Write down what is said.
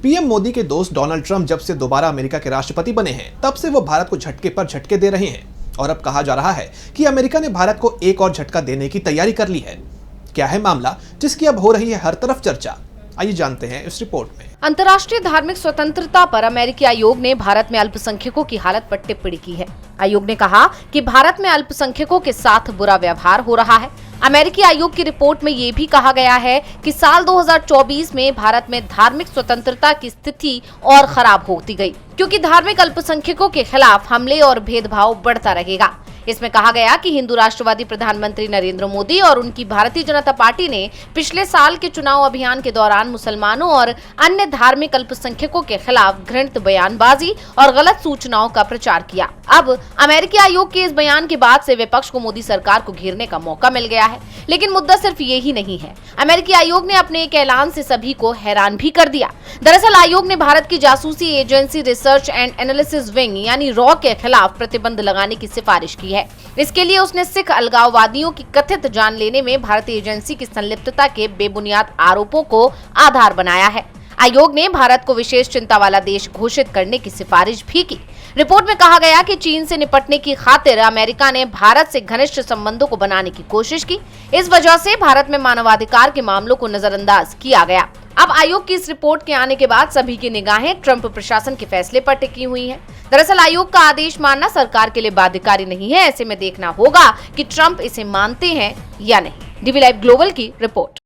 PM Modi के दोस्त Donald Trump जब से दोबारा अमेरिका के राष्ट्रपति बने हैं, तब से वो भारत को झटके पर झटके दे रहे हैं और अब कहा जा रहा है कि अमेरिका ने भारत को एक और झटका देने की तैयारी कर ली है। क्या है मामला जिसकी अब हो रही है हर तरफ चर्चा? आइए जानते हैं इस रिपोर्ट में। अंतर्राष्ट्रीय धार्मिक स्वतंत्रता पर अमेरिकी आयोग ने भारत में अल्पसंख्यकों की हालत पर टिप्पणी की है। आयोग ने कहा कि भारत में अल्पसंख्यकों के साथ बुरा व्यवहार हो रहा है। अमेरिकी आयोग की रिपोर्ट में ये भी कहा गया है कि साल 2024 में भारत में धार्मिक स्वतंत्रता की स्थिति और खराब होती गई, क्योंकि धार्मिक अल्पसंख्यकों के खिलाफ हमले और भेदभाव बढ़ता रहेगा। इसमें कहा गया कि हिंदू राष्ट्रवादी प्रधानमंत्री नरेंद्र मोदी और उनकी भारतीय जनता पार्टी ने पिछले साल के चुनाव अभियान के दौरान मुसलमानों और अन्य धार्मिक अल्पसंख्यकों के खिलाफ घृणित बयानबाजी और गलत सूचनाओं का प्रचार किया। अब अमेरिकी आयोग के इस बयान के बाद से विपक्ष को मोदी सरकार को घेरने का मौका मिल गया है। लेकिन मुद्दा सिर्फ ये ही नहीं है। अमेरिकी आयोग ने अपने एक ऐलान से सभी को हैरान भी कर दिया। दरअसल आयोग ने भारत की जासूसी agency research and analysis wing यानी रॉ के खिलाफ प्रतिबंध लगाने की सिफारिश की है। इसके लिए उसने सिख अलगाववादियों की कथित जान लेने में भारतीय एजेंसी की संलिप्तता के बेबुनियाद आरोपों को आधार बनाया है। आयोग ने भारत को विशेष चिंता वाला देश घोषित करने की सिफारिश भी की। रिपोर्ट में कहा गया कि चीन से निपटने की खातिर अमेरिका ने भारत से घनिष्ठ संबंधों को बनाने की कोशिश की। इस वजह से भारत में मानवाधिकार के मामलों को नजरअंदाज किया गया। अब आयोग की इस रिपोर्ट के आने के बाद सभी की निगाहें ट्रंप प्रशासन के फैसले पर टिकी हुई हैं। दरअसल आयोग का आदेश मानना सरकार के लिए बाध्यकारी नहीं है। ऐसे में देखना होगा कि ट्रंप इसे मानते हैं या नहीं। डीवी लाइव ग्लोबल की रिपोर्ट।